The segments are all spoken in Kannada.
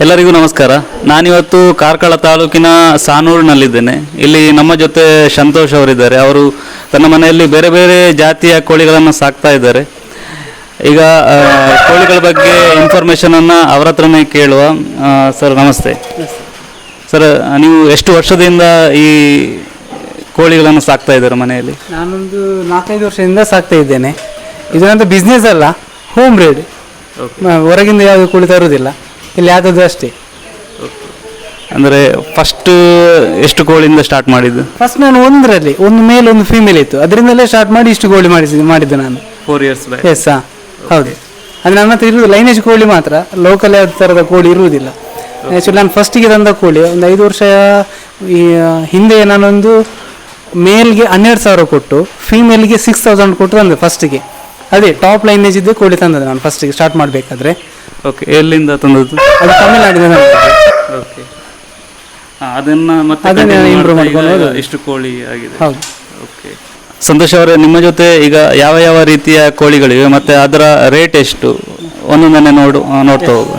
ಎಲ್ಲರಿಗೂ ನಮಸ್ಕಾರ. ನಾನಿವತ್ತು ಕಾರ್ಕಳ ತಾಲೂಕಿನ ಸಾನೂರಿನಲ್ಲಿದ್ದೇನೆ. ಇಲ್ಲಿ ನಮ್ಮ ಜೊತೆ ಸಂತೋಷ್ ಅವರಿದ್ದಾರೆ. ಅವರು ತನ್ನ ಮನೆಯಲ್ಲಿ ಬೇರೆ ಬೇರೆ ಜಾತಿಯ ಕೋಳಿಗಳನ್ನು ಸಾಕ್ತಾ ಇದ್ದಾರೆ. ಈಗ ಕೋಳಿಗಳ ಬಗ್ಗೆ ಇನ್ಫಾರ್ಮೇಷನನ್ನು ಅವರ ಹತ್ರನೇ ಕೇಳುವ. ಸರ್ ನಮಸ್ತೆ. ಸರ್, ನೀವು ಎಷ್ಟು ವರ್ಷದಿಂದ ಈ ಕೋಳಿಗಳನ್ನು ಸಾಕ್ತಾ ಇದ್ದಾರೆ ಮನೆಯಲ್ಲಿ? ನಾನೊಂದು 4-5 ವರ್ಷದಿಂದ ಸಾಕ್ತಾ ಇದ್ದೇನೆ. ಇದೊಂದು ಬಿಸ್ನೆಸ್ ಅಲ್ಲ, ಹೋಮ್ ಬ್ರೀಡ್. ಹೊರಗಿಂದ ಯಾವುದು ಕೋಳಿ ತರುವುದಿಲ್ಲ, ಇಲ್ಲಿ ಯಾವ್ದು ಅಷ್ಟೇ. ಅಂದರೆ ಫಸ್ಟ್ ಎಷ್ಟು ಕೋಳಿಯಿಂದ ಸ್ಟಾರ್ಟ್ ಮಾಡಿದ್ದು? ಫಸ್ಟ್ ನಾನು ಒಂದು ಮೇಲ್ ಒಂದು ಫೀಮೇಲ್ ಇತ್ತು, ಅದರಿಂದಲೇ ಸ್ಟಾರ್ಟ್ ಮಾಡಿ ಇಷ್ಟು ಕೋಳಿ ಮಾಡಿದ್ದು ನಾನು 4 years ಬ್ಯಾಕ್. ಎಸ್, ಹೌದು. ಅದು ನನ್ನ ಹತ್ರ ಇರುವುದು ಲೈನೇಜ್ ಕೋಳಿ ಮಾತ್ರ, ಲೋಕಲ್ ಯಾವ್ದು ಥರದ ಕೋಳಿ ಇರುವುದಿಲ್ಲ. ಆ್ಯಕ್ಚುಲಿ ನಾನು ಫಸ್ಟಿಗೆ ತಂದ ಕೋಳಿ ಒಂದು 5 ವರ್ಷ ಹಿಂದೆ ನಾನೊಂದು ಮೇಲ್ಗೆ 12,000 ಕೊಟ್ಟು ಫೀಮೇಲ್ಗೆ 6,000 ಕೊಟ್ಟು ತಂದೆ ಫಸ್ಟಿಗೆ. ಅದೇ ಟಾಪ್ ಲೈನೇಜ್ ಇದ್ದೇ ಕೋಳಿ ತಂದದ್ದು ನಾನು ಫಸ್ಟಿಗೆ ಸ್ಟಾರ್ಟ್ ಮಾಡಬೇಕಾದ್ರೆ. ಓಕೆ, ಎಲ್ಲಿಂದ ತಂದದ್ದು? ಅದು ತಮಿಳ್ನಾಡಿನ. ಓಕೆ, ಅದನ್ನು ಮತ್ತೆ ಇಂಪ್ರೂವ್ ಮಾಡ್ಕೊಂಡು ಇಷ್ಟು ಕೋಳಿ ಆಗಿದೆ. ಹೌದು. ಓಕೆ, ಸಂತೋಷ್ ಅವರೇ, ನಿಮ್ಮ ಜೊತೆ ಈಗ ಯಾವ ಯಾವ ರೀತಿಯ ಕೋಳಿಗಳಿವೆ ಮತ್ತು ಅದರ ರೇಟ್ ಎಷ್ಟು ಒಂದೊಂದನ್ನೇ ನೋಡ್ತಾ ಹೋಗು.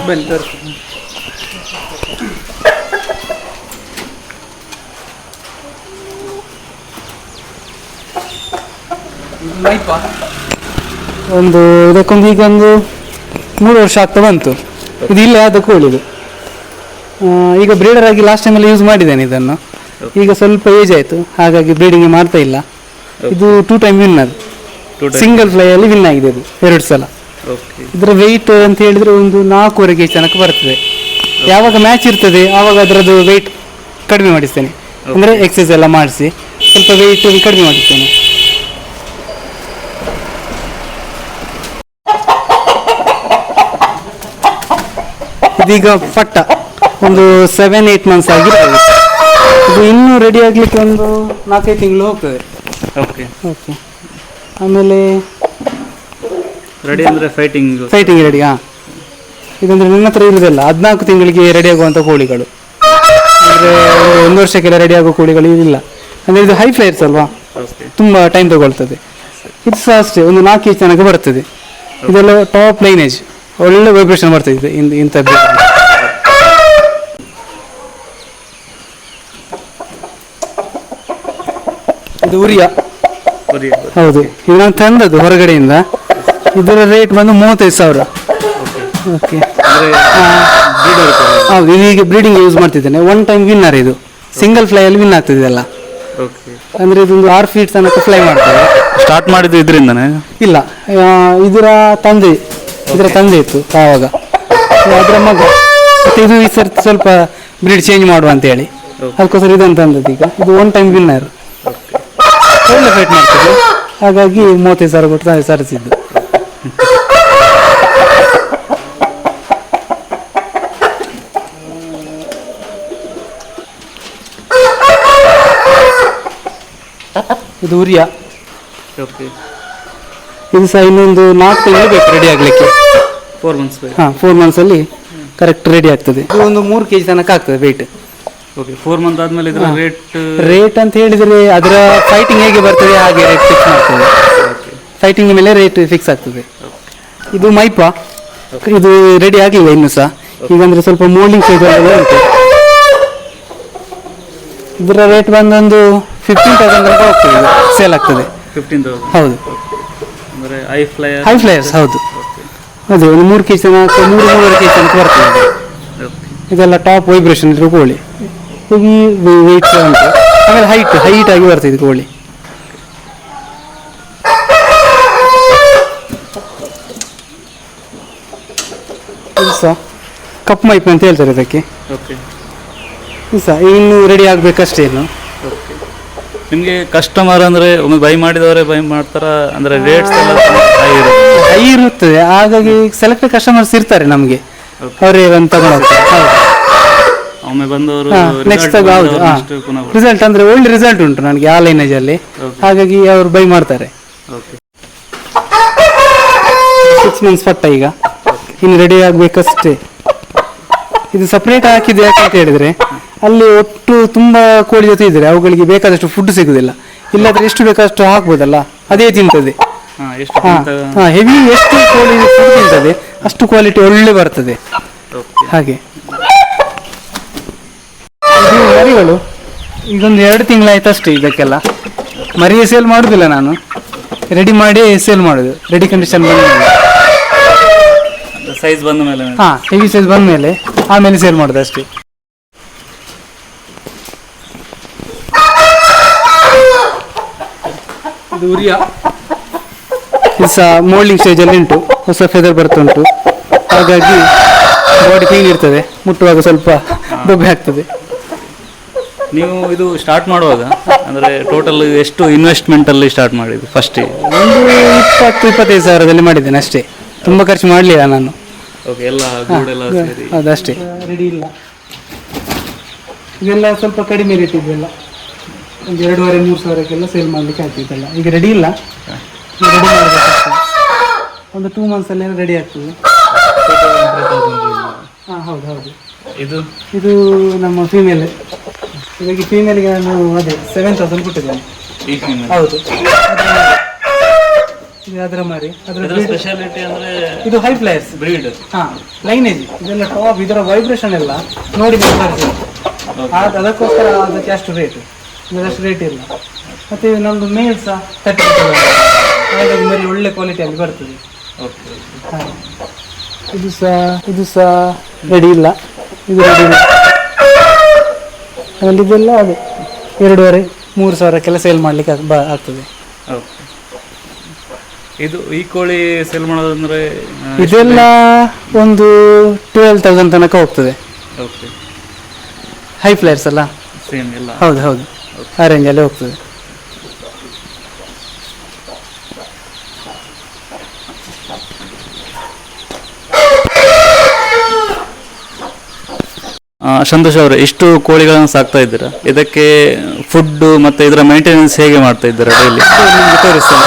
ಒಂದು ಇದಕ್ಕೊಂದು ಈಗ ಒಂದು 3 ವರ್ಷ ಆಗ್ತಾ ಬಂತು. ಇದು ಇಲ್ಲೇ ಆದ ಕೋಳಿ ಇದು. ಈಗ ಬ್ರೀಡರ್ ಆಗಿ ಲಾಸ್ಟ್ ಟೈಮಲ್ಲಿ ಯೂಸ್ ಮಾಡಿದ್ದೇನೆ ಇದನ್ನು. ಈಗ ಸ್ವಲ್ಪ ಏಜ್ ಆಯಿತು, ಹಾಗಾಗಿ ಬ್ರೀಡಿಂಗ್ ಮಾಡ್ತಾ ಇಲ್ಲ. ಇದು 2 time ವಿನ್ನರ್, ಸಿಂಗಲ್ ಫ್ಲೈಯಲ್ಲಿ ವಿನ್ ಆಗಿದೆ ಇದು 2 ಸಲ. ಇದರ ವೆಯ್ಟ್ ಅಂತ ಹೇಳಿದರೆ ಒಂದು 4.5 kg ತನಕ ಬರ್ತದೆ. ಯಾವಾಗ ಮ್ಯಾಚ್ ಇರ್ತದೆ ಆವಾಗ ಅದರದ್ದು ವೆಯ್ಟ್ ಕಡಿಮೆ ಮಾಡಿಸ್ತೇನೆ, ಅಂದರೆ ಎಕ್ಸಸೈಸ್ ಎಲ್ಲ ಮಾಡಿಸಿ ಸ್ವಲ್ಪ ವೆಯ್ಟ್ ಕಡಿಮೆ ಮಾಡಿಸ್ತೇನೆ. ಇದೀಗ ಪಟ್ಟ ಒಂದು 7-8 months ಆಗಿರ್ತದೆ. ಇದು ಇನ್ನೂ ರೆಡಿ ಆಗಲಿಕ್ಕೆ ಒಂದು 4-5 ತಿಂಗಳು ಹೋಗ್ತದೆ. ಓಕೆ ಓಕೆ, ಆಮೇಲೆ ರೆಡಿ ಅಂದರೆ ಫೈಟಿಂಗ್ ರೆಡಿ. ಹಾಂ, ಇದಂದರೆ ನನ್ನ ಹತ್ರ ಇರೋದಿಲ್ಲ, 14 ತಿಂಗಳಿಗೆ ರೆಡಿ ಆಗುವಂಥ ಕೋಳಿಗಳು. ಅಂದರೆ 1 ವರ್ಷಕ್ಕೆಲ್ಲ ರೆಡಿ ಆಗೋ ಕೋಳಿಗಳು ಇಲ್ಲ. ಅಂದರೆ ಇದು ಹೈ ಫ್ಲೈರ್ಸ್ ಅಲ್ವಾ, ತುಂಬ ಟೈಮ್ ತಗೊಳ್ತದೆ. ಇದು ಸಹ ಅಷ್ಟೇ, ಒಂದು 4 kg ತನಕ ಬರ್ತದೆ. ಇದೆಲ್ಲ ಟಾಪ್ ಲೈನೇಜ್, ಒಳ್ಳೆ ವೈಬ್ರೇಷನ್ ಬರ್ತದೆ ಇಂಥ. ಇದು ಉರಿಯ. ಹೌದು, ಇದು ನಾನು ತಂದದ್ದು ಹೊರಗಡೆಯಿಂದ. ಇದರ ರೇಟ್ ಬಂದು 35,000. ಓಕೆ, ಹೌದು. ಇದೀಗ ಬ್ರೀಡಿಂಗ್ ಯೂಸ್ ಮಾಡ್ತಿದ್ದೇನೆ. 1 time ವಿನ್ನರ್. ಇದು ಸಿಂಗಲ್ ಫ್ಲೈಯಲ್ಲಿ ವಿನ್ ಆಗ್ತದೆ ಇದೆಲ್ಲ. ಅಂದರೆ ಇದೊಂದು 6 feet ತನಕ ಫ್ಲೈ ಮಾಡ್ತಾರೆ. ಸ್ಟಾರ್ಟ್ ಮಾಡಿದ್ದು ಇದರಿಂದನೇ? ಇಲ್ಲ, ಇದರ ತಂದೆ ಇತ್ತು ಆವಾಗ, ಅದರ ಮಗ. ಮತ್ತು ಇದು ಈ ಸರ್ತಿ ಸ್ವಲ್ಪ ಬ್ರೀಡ್ ಚೇಂಜ್ ಮಾಡುವ ಅಂತೇಳಿ ಅದಕ್ಕೋಸ್ಕರ ಇದನ್ನು ತಂದದ್ದು. ಈಗ ಇದು 1 time ವಿನ್ನರ್, ಒಳ್ಳೆ ಫೈಟ್ ಮಾಡ್ತದೆ. ಹಾಗಾಗಿ 35,000 ಕೊಟ್ಟು ಸರಿಸಿದ್ದು. ಇದು ಉರಿಯ. ಇದು ಸಹ ಇನ್ನೊಂದು 4 ತಿಂಗಳು ಬೇಕು ರೆಡಿ ಆಗಲಿಕ್ಕೆ. 4 months. ಹಾಂ, 4 monthsಲ್ಲಿ ಕರೆಕ್ಟ್ ರೆಡಿ ಆಗ್ತದೆ. ಇದು ಒಂದು 3 kg ತನಕ ಆಗ್ತದೆ ವೆಯ್ಟ್. ಓಕೆ, 4 months ಆದಮೇಲೆ ಇದರ ರೇಟ್ ಅಂತ ಹೇಳಿದರೆ ಅದರ ಫೈಟಿಂಗ್ ಹೇಗೆ ಬರ್ತದೆ ಹಾಗೆ ರೇಟ್ ಫಿಕ್ಸ್ ಮಾಡ್ತದೆ. ಫೈಟಿಂಗ್ ಮೇಲೆ ರೇಟ್ ಫಿಕ್ಸ್ ಆಗ್ತದೆ. ಇದು ಮೈಪ. ಇದು ರೆಡಿ ಆಗಲಿಲ್ಲ ಇನ್ನೂ ಸಹ. ಈಗಂದರೆ ಸ್ವಲ್ಪ ಮೋಲ್ಡಿಂಗ್ ಸೈಜ್ ಉಂಟು. ಇದರ ರೇಟ್ ಬಂದೊಂದು 15,000 ತನಕ ಹೋಗ್ತದೆ, ಸೇಲ್ ಆಗ್ತದೆ. 15,000? ಹೌದು. ಅಂದರೆ ಹೈ ಫ್ಲೈಯರ್ಸ್. ಹೌದು, ಅದೇ ಒಂದು 3 kg ತನಕ, 3-3.5 kg ತನಕ ಬರ್ತದೆ. ಇದೆಲ್ಲ ಟಾಪ್ ವೈಬ್ರೇಷನ್ ಇರೋ ಕೋಳಿ. ಈ ವೆಯ್ಟ್ ಉಂಟು. ಆಮೇಲೆ ಹೈಟ್ ಆಗಿ ಬರ್ತದೆ ಕೋಳಿ. ಇದು ಸಹ ಕಪ್ ಮೈಪ್ ಅಂತ ಹೇಳ್ತಾರೆ ಇದಕ್ಕೆ. ಇದು ಸಹ ಇನ್ನು ರೆಡಿ ಆಗಬೇಕಷ್ಟೇ. ಇನ್ನು ನಿಮಗೆ ಕಸ್ಟಮರ್ ಅಂದರೆ ಒಮ್ಮೆ ಬೈ ಮಾಡಿದವರೇ ಬೈ ಮಾಡ್ತಾರ? ಅಂದರೆ ರೇಟ್ಸ್ ಎಲ್ಲ ಹೈ ಇರುತ್ತದೆ, ಹಾಗಾಗಿ ಸೆಲೆಕ್ಟೆಡ್ ಕಸ್ಟಮರ್ಸ್ ಇರ್ತಾರೆ ನಮಗೆ, ಅವರೇ ಒಂದು ತಗೊಂಡೋಗ್ತಾರೆ. ಒಮ್ಮೆ ಬಂದವರು ನೆಕ್ಸ್ಟ್ ಹೌದು. ರಿಸಲ್ಟ್ ಅಂದರೆ ಒಳ್ಳೆ ರಿಸಲ್ಟ್ ಉಂಟು ನನಗೆ ಆ ಲೈನೇಜಲ್ಲಿ, ಹಾಗಾಗಿ ಅವರು ಬೈ ಮಾಡ್ತಾರೆ. 6 months ಪಟ್ಟ ಈಗ ಇನ್ನು ರೆಡಿ ಆಗಬೇಕಷ್ಟೇ. ಇದು ಸಪ್ರೇಟ್ ಹಾಕಿದ್ದು ಯಾಕಂತ ಹೇಳಿದರೆ ಅಲ್ಲಿ ಒಟ್ಟು ತುಂಬ ಕೋಳಿ ಜೊತೆ ಇದ್ದರೆ ಅವುಗಳಿಗೆ ಬೇಕಾದಷ್ಟು ಫುಡ್ ಸಿಗುವುದಿಲ್ಲ. ಇಲ್ಲಾದರೆ ಎಷ್ಟು ಬೇಕಷ್ಟು ಹಾಕ್ಬೋದಲ್ಲ, ಅದೇ ತಿಂತದೆ. ಹೆವಿ ಎಷ್ಟು ಕೋಳಿ ಫುಡ್ ತಿಂತದೆ ಅಷ್ಟು ಕ್ವಾಲಿಟಿ ಒಳ್ಳೆ ಬರ್ತದೆ. ಹಾಗೆ ಮರಿಗಳು ಈಗೊಂದು 2 ತಿಂಗಳಾಯ್ತು ಅಷ್ಟೇ. ಇದಕ್ಕೆಲ್ಲ ಮರಿ ಸೇಲ್ ಮಾಡೋದಿಲ್ಲ ನಾನು, ರೆಡಿ ಮಾಡಿ ಸೇಲ್ ಮಾಡೋದು. ರೆಡಿ ಕಂಡೀಷನ್ ಬಂದ ಮೇಲೆ, ಸೈಜ್ ಬಂದ ಮೇಲೆ, ಹಾಂ ಹೆವಿ ಸೈಜ್ ಬಂದ ಮೇಲೆ ಆಮೇಲೆ ಸೇಲ್ ಮಾಡೋದು ಅಷ್ಟೇ. ಇದು ಉರಿಯ, ಇದು ಸಹ ಮೋಲ್ಡಿಂಗ್ ಸ್ಟೇಜಲ್ಲಿ ಉಂಟು, ಹೊಸ ಫೆದರ್ ಬರ್ತುಂಟು, ಹಾಗಾಗಿ ಬಾಡಿ ಕ್ಲೀನ್ ಇರ್ತದೆ, ಮುಟ್ಟುವಾಗ ಸ್ವಲ್ಪ ದೊಬ್ಬೆ ಆಗ್ತದೆ. ನೀವು ಇದು ಸ್ಟಾರ್ಟ್ ಮಾಡುವಾಗ ಅಂದರೆ ಟೋಟಲ್ ಎಷ್ಟು ಇನ್ವೆಸ್ಟ್ಮೆಂಟಲ್ಲಿ ಸ್ಟಾರ್ಟ್ ಮಾಡಿದ್ದು ಫಸ್ಟಿಗೆ? ಒಂದು 20-25 ಸಾವಿರದಲ್ಲಿ ಮಾಡಿದ್ದೇನೆ ಅಷ್ಟೇ, ತುಂಬ ಖರ್ಚು ಮಾಡಲಿಲ್ಲ ನಾನು. ಓಕೆ, ಎಲ್ಲ ಗೂಡೆಲ್ಲ ಸೇರಿ ಅದಷ್ಟೇ. ರೆಡಿ ಇಲ್ಲ, ಇದೆಲ್ಲ ಸ್ವಲ್ಪ ಕಡಿಮೆ ರೇಟ್ ಇದೆಲ್ಲ, ಒಂದು 2,500-3 ಸಾವಿರಕ್ಕೆಲ್ಲ ಸೇಲ್ ಮಾಡಲಿಕ್ಕೆ ಆಗ್ತಿದ್ದಲ್ಲ. ಈಗ ರೆಡಿ ಇಲ್ಲ, ರೆಡಿ ಮಾಡಬೇಕಷ್ಟೇ. ಒಂದು 2 ಮಂತ್ಸಲ್ಲಿ ರೆಡಿ ಆಗ್ತದೆ. ಹಾಂ ಹೌದು ಹೌದು. ಇದು ನಮ್ಮ ಫೀಮೇಲ್. ಇವಾಗ ಫೀಮೇಲ್ಗೆ ನಾನು ಅದೇ 7,000 ಕೊಟ್ಟಿದ್ದೇನೆ. ಹೌದು, ಇದು ಅದರ ಮಾರಿ. ಅದರ ಸ್ಪೆಷಾಲಿಟಿ ಅಂದರೆ ಇದು ಹೈ ಪ್ಲೇಯರ್ಸ್ ಬ್ರೀಡ್. ಹಾಂ, ಲೈನೇಜ್ ಇದೆಲ್ಲ ಟಾಪ್, ಇದರ ವೈಬ್ರೇಷನ್ ಎಲ್ಲ ನೋಡಿ ಅದಕ್ಕೋಸ್ಕರ ಅದಕ್ಕೆ ಅಷ್ಟು ರೇಟ್, ಇದರಷ್ಟು ರೇಟ್ ಇಲ್ಲ. ಮತ್ತು ನಮ್ಮದು ಮೇಲ್ ಸಹ 30 ಹಾಗಾಗಿ ಮರಿ ಒಳ್ಳೆ ಕ್ವಾಲಿಟಿಯಲ್ಲಿ ಬರ್ತದೆ. ಹಾಂ, ಇದು ಸಹ ರೆಡಿ ಇಲ್ಲ, ಇದು ರೆಡಿ ಇಲ್ಲ. ಆಮೇಲೆ ಇದೆಲ್ಲ ಅದೇ 2,500-3 ಸಾವಿರಕ್ಕೆಲ್ಲ ಸೇಲ್ ಮಾಡಲಿಕ್ಕೆ ಆಗ್ತದೆ. ಓಕೆ, ಇದು ಈ ಕೋಳಿ ಸೇಲ್ ಮಾಡೋದಂದರೆ ಇದೆಲ್ಲ ಒಂದು 12,000 ತನಕ ಹೋಗ್ತದೆ. ಓಕೆ, ಹೈ ಫ್ಲೇಯರ್ಸ್ ಅಲ್ಲ, ಸೇಮ್ ಎಲ್ಲ. ಹೌದು ಹೌದು, ಆ ರೇಂಜಲ್ಲಿ ಹೋಗ್ತದೆ. ಸಂತೋಷ್ ಅವರೇ, ಇಷ್ಟು ಕೋಳಿಗಳನ್ನು ಸಾಕ್ತಾ ಇದ್ದೀರಾ, ಇದಕ್ಕೆ ಫುಡ್ಡು ಮತ್ತು ಇದರ ಮೇಂಟೆನೆನ್ಸ್ ಹೇಗೆ ಮಾಡ್ತಾ ಇದ್ದೀರಾ ಡೈಲಿ? ನಿಮಗೆ ತೋರಿಸ್ತೇನೆ.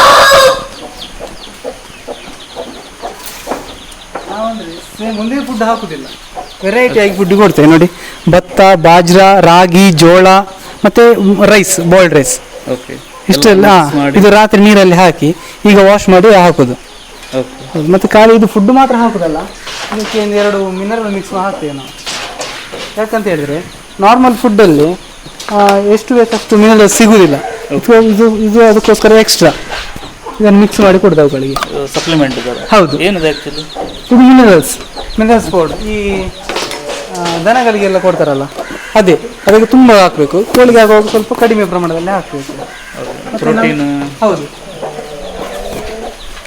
ಸೇಮ್ ಒಂದೇ ಫುಡ್ ಹಾಕುದಿಲ್ಲ, ವೆರೈಟಿ ಆಗಿ ಫುಡ್ ಕೊಡ್ತೇವೆ ನೋಡಿ. ಭತ್ತ, ಬಾಜ್ರಾ, ರಾಗಿ, ಜೋಳ ಮತ್ತು ರೈಸ್, ಬಾಯ್ಲ್ಡ್ ರೈಸ್. ಓಕೆ, ಇಷ್ಟೆಲ್ಲ ಇದು ರಾತ್ರಿ ನೀರಲ್ಲಿ ಹಾಕಿ ಈಗ ವಾಶ್ ಮಾಡಿ ಹಾಕೋದು. ಓಕೆ, ಮತ್ತು ಖಾಲಿ ಇದು ಫುಡ್ ಮಾತ್ರ ಹಾಕೋದಲ್ಲ, ಇದಕ್ಕೆ 2 ಮಿನರಲ್ ಮಿಕ್ಸ್ ಹಾಕ್ತೇವೆ ನಾವು. ಯಾಕಂತ ಹೇಳಿದ್ರೆ ನಾರ್ಮಲ್ ಫುಡ್ಡಲ್ಲಿ ಎಷ್ಟು ಬೇಕಷ್ಟು ಮಿನರಲ್ಸ್ ಸಿಗುವುದಿಲ್ಲ, ಇದು ಅದಕ್ಕೋಸ್ಕರ ಎಕ್ಸ್ಟ್ರಾ ಇದನ್ನು ಮಿಕ್ಸ್ ಮಾಡಿ ಕೊಡೋದು ಅವುಗಳಿಗೆ. ಸಪ್ಲಿಮೆಂಟ್ ಹೌದು, ಏನಿದೆ ಆ್ಯಕ್ಚುಲಿ? ಇದು ಮಿನರಲ್ಸ್ ಪೌಡರ್. ಈ ದನಗಳಿಗೆಲ್ಲ ಕೊಡ್ತಾರಲ್ಲ ಅದೇ, ಅದಕ್ಕೆ ತುಂಬ ಹಾಕಬೇಕು. ಕೋಳಿಗೆ ಆಗುವಾಗ ಸ್ವಲ್ಪ ಕಡಿಮೆ ಪ್ರಮಾಣದಲ್ಲಿ ಹಾಕಬೇಕು. ಹೌದು,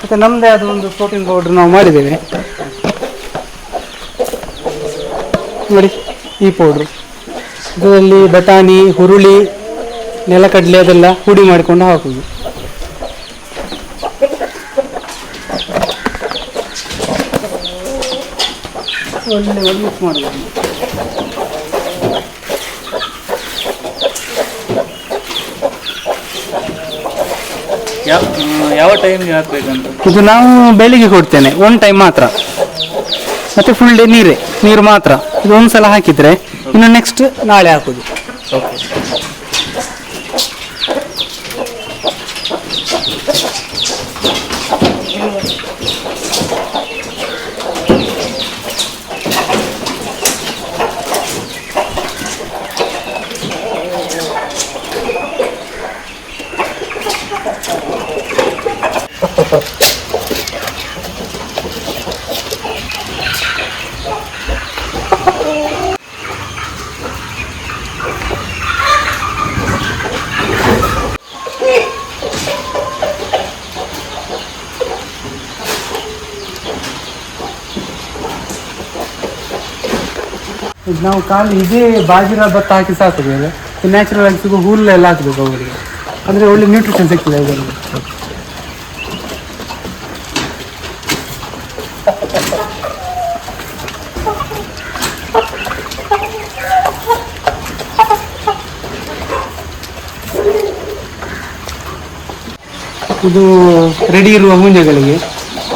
ಮತ್ತು ನಮ್ಮದೇ ಅದು ಒಂದು ಪ್ರೋಟೀನ್ ಪೌಡರ್ ನಾವು ಮಾಡಿದ್ದೇವೆ ನೋಡಿ. ಈ ಪೌಡ್ರು ಇದರಲ್ಲಿ ಬಟಾಣಿ, ಹುರುಳಿ, ನೆಲಕಡಲೆ ಅದೆಲ್ಲ ಪುಡಿ ಮಾಡಿಕೊಂಡು ಹಾಕುವುದು. ಒಳ್ಳೆ ಮಿಕ್ಸ್ ಮಾಡೋದು. ಯಾವ ಟೈಮ್ಗೆ ಹಾಕಬೇಕಂತ? ಇದು ನಾವು ಬೆಳಿಗ್ಗೆ ಕೊಡ್ತೇನೆ, 1 ಟೈಮ್ ಮಾತ್ರ, ಮತ್ತು ಫುಲ್ ಡೇ ನೀರು ಮಾತ್ರ. ಇದು ಒಂದು ಸಲ ಹಾಕಿದರೆ ಇನ್ನು ನೆಕ್ಸ್ಟ್ ನಾಳೆ ಹಾಕೋದು. ಓಕೆ, ಇದು ನಾವು ಖಾಲಿ ಇದೇ ಬಾಜಿರ ಭತ್ತ ಹಾಕಿ ಸಾಕಿದ್ದೇವೆ. ನ್ಯಾಚುರಲ್ ಆಗಿ ಸಿಗೋ ಹುಲ್ಲೆಲ್ಲ ಹಾಕಬೇಕು ಅವರಿಗೆ, ಅಂದರೆ ಒಳ್ಳೆ ನ್ಯೂಟ್ರಿಷನ್ ಸಿಗ್ತದೆ ಅವರಿಗೆ. ಇದು ರೆಡಿ ಇರುವ ಹುಂಜಗಳಿಗೆ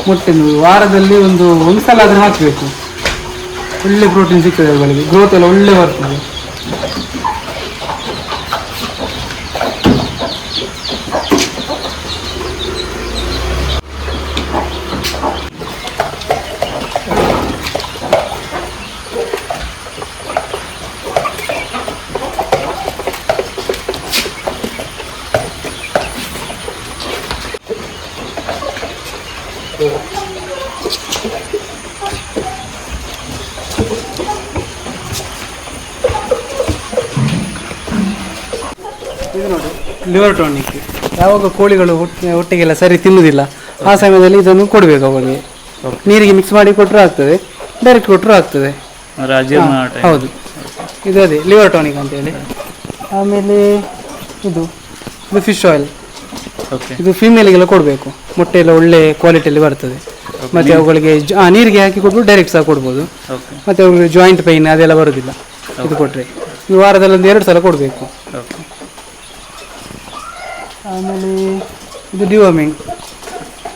ಮೊಟ್ಟೆ ವಾರದಲ್ಲಿ ಒಂದು ಸಲ ಆದರೂ ಹಾಕಬೇಕು. ಒಳ್ಳೆ ಪ್ರೋಟೀನ್ ಸಿಗ್ತದೆ ಅವುಗಳಿಗೆ, ಗ್ರೋತ್ ಎಲ್ಲ ಒಳ್ಳೆ ಬರ್ತದೆ. ಇದು ನೋಡಿ ಲಿವರ್ ಟಾನಿಕ್. ಯಾವಾಗ ಕೋಳಿಗಳು ಹೊಟ್ಟೆಗೆಲ್ಲ ಸರಿ ತಿನ್ನುವುದಿಲ್ಲ ಆ ಸಮಯದಲ್ಲಿ ಇದನ್ನು ಕೊಡಬೇಕು ಅವರಿಗೆ. ನೀರಿಗೆ ಮಿಕ್ಸ್ ಮಾಡಿ ಕೊಟ್ಟರು ಆಗ್ತದೆ, ಡೈರೆಕ್ಟ್ ಕೊಟ್ಟರು ಆಗ್ತದೆ. ಹೌದು, ಇದು ಅದೇ ಲಿವರ್ ಟಾನಿಕ್ ಅಂತೇಳಿ. ಆಮೇಲೆ ಇದು ಫಿಶ್ ಆಯಿಲ್, ಇದು ಫೀಮೇಲಿಗೆಲ್ಲ ಕೊಡಬೇಕು. ಮೊಟ್ಟೆ ಎಲ್ಲ ಒಳ್ಳೆ ಕ್ವಾಲಿಟಿಯಲ್ಲಿ ಬರ್ತದೆ. ಮತ್ತು ಅವುಗಳಿಗೆ ನೀರಿಗೆ ಹಾಕಿ ಕೊಟ್ಟು ಡೈರೆಕ್ಟ್ ಸಹ ಕೊಡ್ಬೋದು. ಮತ್ತು ಅವುಗಳಿಗೆ ಜಾಯಿಂಟ್ ಪೈನ್ ಅದೆಲ್ಲ ಬರೋದಿಲ್ಲ ಇದು ಕೊಟ್ಟರೆ. ಈ ವಾರದಲ್ಲಿ 1-2 ಸಲ ಕೊಡಬೇಕು. ಆಮೇಲೆ ಇದು ಡಿವರ್ಮಿಂಗ್,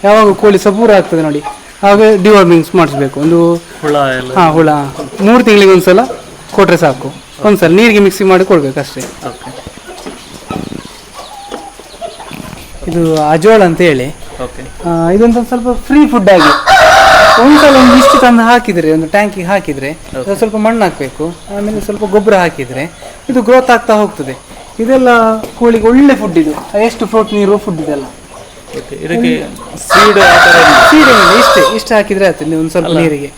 ಯಾವಾಗ ಕೋಳಿ ಸಪೂರ ಆಗ್ತದೆ ನೋಡಿ ಆಗ ಡಿವರ್ಮಿಂಗ್ಸ್ ಮಾಡಿಸ್ಬೇಕು. ಒಂದು ಹುಳ 3 ತಿಂಗಳಿಗೆ ಒಂದ್ಸಲ ಕೊಟ್ಟರೆ ಸಾಕು. ಒಂದ್ಸಲ ನೀರಿಗೆ ಮಿಕ್ಸಿ ಮಾಡಿ ಕೊಡ್ಬೇಕು ಅಷ್ಟೇ. ಇದು ಅಜೋಳ ಅಂತ ಹೇಳಿ, ಇದೊಂದು ಸ್ವಲ್ಪ ಫ್ರೀ ಫುಡ್ ಆಗಿ ಒಂದ್ಸಲ ಇಷ್ಟು ತಂದು ಹಾಕಿದರೆ, ಒಂದು ಟ್ಯಾಂಕಿಗೆ ಹಾಕಿದರೆ ಸ್ವಲ್ಪ ಮಣ್ಣು ಹಾಕಬೇಕು. ಆಮೇಲೆ ಸ್ವಲ್ಪ ಗೊಬ್ಬರ ಹಾಕಿದರೆ ಇದು ಗ್ರೋತ್ ಆಗ್ತಾ ಹೋಗ್ತದೆ. ಇದೆಲ್ಲ ಕೋಳಿಗೆ ಒಳ್ಳೆ ಫುಡ್. ಇದು ಎಷ್ಟು ಪ್ರೋಟೀನ್ ಇರುವ ಫುಡ್ ಇದೆಲ್ಲ. ಇಷ್ಟು ಹಾಕಿದ್ರೆ ಆಗ್ತದೆ. ಒಂದು ಸ್ವಲ್ಪ ನೀರಿಗೆ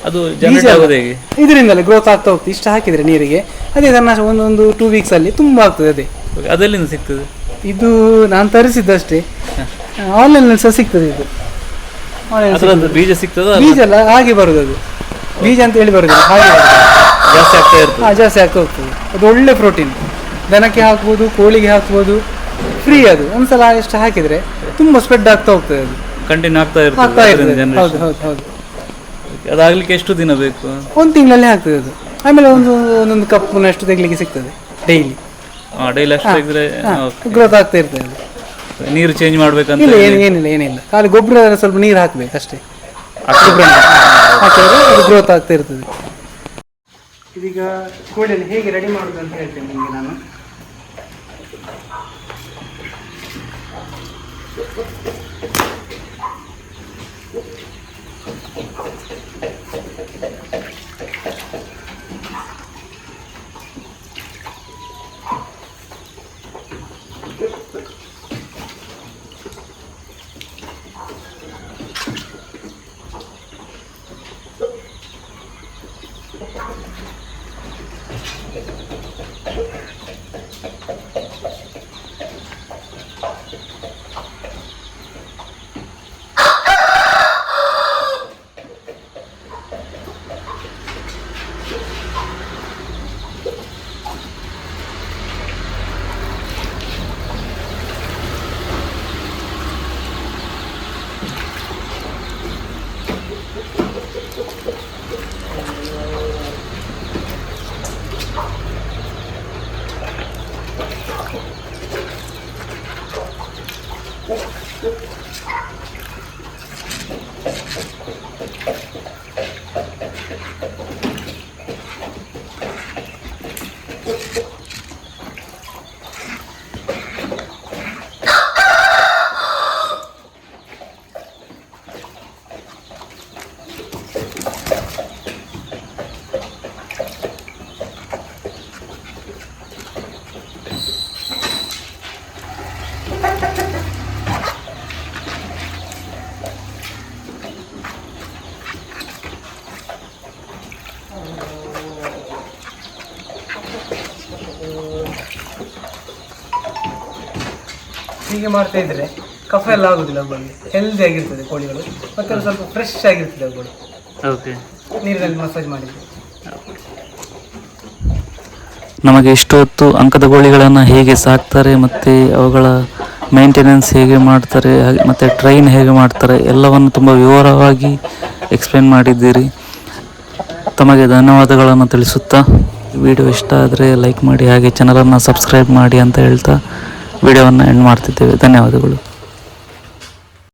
ಇದರಿಂದಲೇ ಗ್ರೋತ್ ಆಗ್ತಾ ಹೋಗ್ತದೆ. ಇಷ್ಟು ಹಾಕಿದ್ರೆ ನೀರಿಗೆ ಅದೇ ನನ್ನ ಒಂದು 2 ವೀಕ್ಸ್ ಅಲ್ಲಿ ತುಂಬಾ ಆಗ್ತದೆ. ಅದೇ ಅದೆಲ್ಲಿಂದ ಸಿಗ್ತದೆ? ಇದು ನಾನು ತರಿಸಿದ್ದಷ್ಟೇ, ಆನ್ಲೈನ್ ಸಹ ಸಿಗ್ತದೆ. ಇದು ಬೀಜ ಸಿಗ್ತದೆ? ಬೀಜ ಅಲ್ಲ, ಹಾಗೆ ಬರುದು. ಅದು ಬೀಜ ಅಂತ ಹೇಳಿ ಬರುದಿಲ್ಲ, ಹಾಗೆ ಜಾಸ್ತಿ ಆಗ್ತಾ ಹೋಗ್ತದೆ. ಅದು ಒಳ್ಳೆ ಪ್ರೋಟೀನ್. ದನಕ್ಕೆ ಹಾಕ್ಬೋದು, ಕೋಳಿಗೆ ಹಾಕ್ಬೋದು, ಫ್ರೀ. ಅದು ಒಂದ್ಸಲ ಎಷ್ಟು ಹಾಕಿದ್ರೆ ತುಂಬಾ ಸ್ಪ್ರೆಡ್ ಆಗ್ತಾ ಹೋಗ್ತದೆ. ಅದು ಕಂಟಿನ್ಯೂ ಆಗ್ತಾ ಇರ್ತದೆ. ಹೌದು ಹೌದು ಹೌದು. ಅದಾಗ್ಲಿಕ್ಕೆ ಎಷ್ಟು ದಿನ ಬೇಕು? 1 ತಿಂಗಳಲ್ಲಿ ಆಗ್ತದೆ ಅದು. ಆಮೇಲೆ ಒಂದೊಂದು ಕಪ್ನಷ್ಟು ತೆಗಿಲಿಕ್ಕೆ ಸಿಗ್ತದೆ ಡೈಲಿ. ಗ್ರೋತ್ ಆಗ್ತಾ ಇರ್ತದೆ. ಅದು ನೀರು ಚೇಂಜ್ ಮಾಡ್ಬೇಕಂತ ಏನಿಲ್ಲ, ಖಾಲಿ ಗೊಬ್ಬರ ಸ್ವಲ್ಪ ನೀರು ಹಾಕ್ಬೇಕು ಅಷ್ಟೇ. ಗೊಬ್ಬರ ಹಾಕಿದ್ರೆ ಅದು ಗ್ರೋತ್ ಆಗ್ತಾ ಇರ್ತದೆ. ಇದೀಗ ಕೋಳಿಯಲ್ಲಿ ಹೇಗೆ ರೆಡಿ ಮಾಡೋದು ಅಂತ ಹೇಳ್ತೇನೆ ನಿಮಗೆ ನಾನು. ಹೀಗೆ ಮಾಡ್ತಾ ಇದ್ರೆ ಕಫ ಎಲ್ಲ ಆಗುದಿಲ್ಲ. ಅವುಗಳಿಗೆ ಹೆಲ್ದಿ ಆಗಿರ್ತದೆ ಕೋಳಿಗಳು, ಮತ್ತೆ ಸ್ವಲ್ಪ ಫ್ರೆಶ್ ಆಗಿರ್ತದೆ ಅವುಗಳು. ನೀರಿನಲ್ಲಿ ಮಸಾಜ್ ಮಾಡಿದ್ರೆ. ನಮಗೆ ಇಷ್ಟು ಹೊತ್ತು ಅಂಕದ ಕೋಳಿಗಳನ್ನು ಹೇಗೆ ಸಾಕ್ತಾರೆ ಮತ್ತು ಅವುಗಳ ಮೇಂಟೆನೆನ್ಸ್ ಹೇಗೆ ಮಾಡ್ತಾರೆ ಮತ್ತು ಟ್ರೈನ್ ಹೇಗೆ ಮಾಡ್ತಾರೆ ಎಲ್ಲವನ್ನು ತುಂಬ ವಿವರವಾಗಿ ಎಕ್ಸ್ಪ್ಲೇನ್ ಮಾಡಿದ್ದೀರಿ. ತಮಗೆ ಧನ್ಯವಾದಗಳನ್ನು ತಿಳಿಸುತ್ತಾ, ವಿಡಿಯೋ ಇಷ್ಟ ಆದರೆ ಲೈಕ್ ಮಾಡಿ, ಹಾಗೆ ಚಾನಲನ್ನು ಸಬ್ಸ್ಕ್ರೈಬ್ ಮಾಡಿ ಅಂತ ಹೇಳ್ತಾ ವಿಡಿಯೋವನ್ನು ಎಂಡ್ ಮಾಡ್ತಿದ್ದೇವೆ. ಧನ್ಯವಾದಗಳು.